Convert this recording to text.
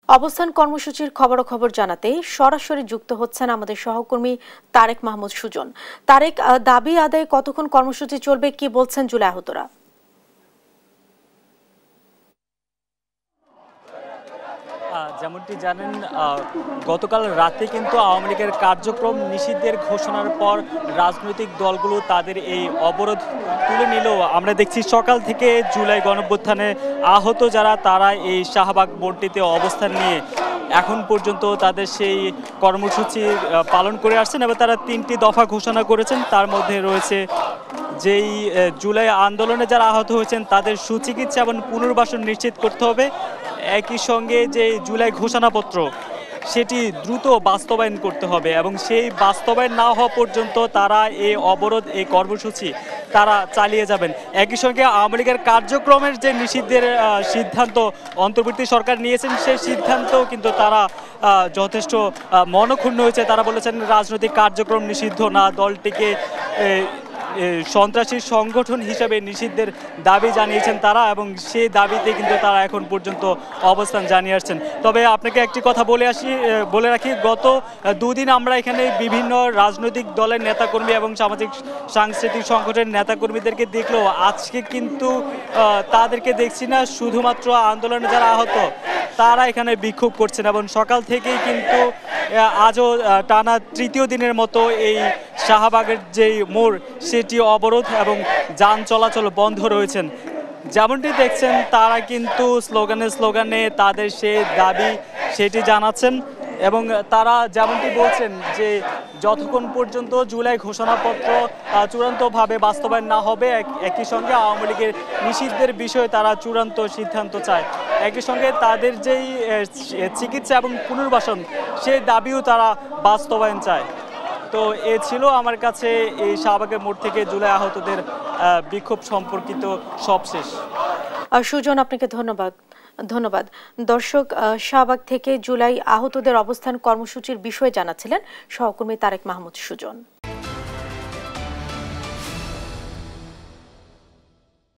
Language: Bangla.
অবস্থান কর্মসূচির খবরাখবর জানাতে সরাসরি যুক্ত হচ্ছেন আমাদের সহকর্মী তারেক মাহমুদ সুজন। তারেক, দাবি আদায়ে কতক্ষণ কর্মসূচি চলবে, কি বলছেন জুলাই আহতরা? যেমনটি জানেন, গতকাল রাতে কিন্তু আওয়ামী লীগের কার্যক্রম নিষিদ্ধের ঘোষণার পর রাজনৈতিক দলগুলো তাদের এই অবরোধ তুলে নিলেও আমরা দেখছি সকাল থেকে জুলাই গণঅভ্যুত্থানে আহত যারা তারা এই শাহবাগ মোড়টিতে অবস্থান নিয়ে এখন পর্যন্ত তাদের সেই কর্মসূচি পালন করে আসছেন এবং তারা 3টি দফা ঘোষণা করেছেন। তার মধ্যে রয়েছে যেই জুলাই আন্দোলনে যারা আহত হয়েছেন তাদের সুচিকিৎসা এবং পুনর্বাসন নিশ্চিত করতে হবে। একই সঙ্গে যে জুলাই ঘোষণাপত্র সেটি দ্রুত বাস্তবায়ন করতে হবে এবং সেই বাস্তবায়ন না হওয়া পর্যন্ত তারা এই অবরোধ, এই কর্মসূচি তারা চালিয়ে যাবেন। একই সঙ্গে আওয়ামী লীগের কার্যক্রমের যে নিষিদ্ধের সিদ্ধান্ত অন্তর্বর্তী সরকার নিয়েছেন সেই সিদ্ধান্তও কিন্তু তারা যথেষ্ট মনক্ষুণ্ণ হয়েছে। তারা বলেছেন রাজনৈতিক কার্যক্রম নিষিদ্ধ না, দলটিকে সন্ত্রাসী সংগঠন হিসেবে নিষিদ্ধের দাবি জানিয়েছেন তারা এবং সেই দাবিতে কিন্তু তারা এখন পর্যন্ত অবস্থান জানিয়ে আসছেন। তবে আপনাকে একটি কথা বলে রাখি, গত দুদিন আমরা এখানে বিভিন্ন রাজনৈতিক দলের নেতাকর্মী এবং সামাজিক সাংস্কৃতিক সংগঠনের নেতাকর্মীদেরকে দেখলেও আজকে কিন্তু তাদেরকে দেখছি না। শুধুমাত্র আন্দোলনে যারা আহত তারা এখানে বিক্ষোভ করছেন এবং সকাল থেকেই কিন্তু আজও টানা তৃতীয় দিনের মতো এই শাহবাগের যে মোড় সেটি অবরোধ এবং যান চলাচল বন্ধ রয়েছেন। যেমনটি দেখছেন তারা কিন্তু স্লোগানে তাদের সে দাবি সেটি জানাচ্ছেন এবং তারা যেমনটি বলছেন যে যতক্ষণ পর্যন্ত জুলাই ঘোষণাপত্র চূড়ান্তভাবে বাস্তবায়ন না হবে, একই সঙ্গে আওয়ামী লীগের নিষিদ্ধের বিষয়ে তারা চূড়ান্ত সিদ্ধান্ত চায়। একই সঙ্গে তাদের যেই চিকিৎসা এবং পুনর্বাসন সেই দাবিও তারা বাস্তবায়ন চায়। তো এ ছিল আমার কাছে এই শাহবাগের মোড় থেকে জুলাই আহতদের বিক্ষোভ সম্পর্কিত সবশেষ। সুজন, আপনাকে ধন্যবাদ। দর্শক, শাহবাগ থেকে জুলাই আহতদের অবস্থান কর্মসূচির বিষয়ে জানাচ্ছিলেন সহকর্মী তারেক মাহমুদ সুজন।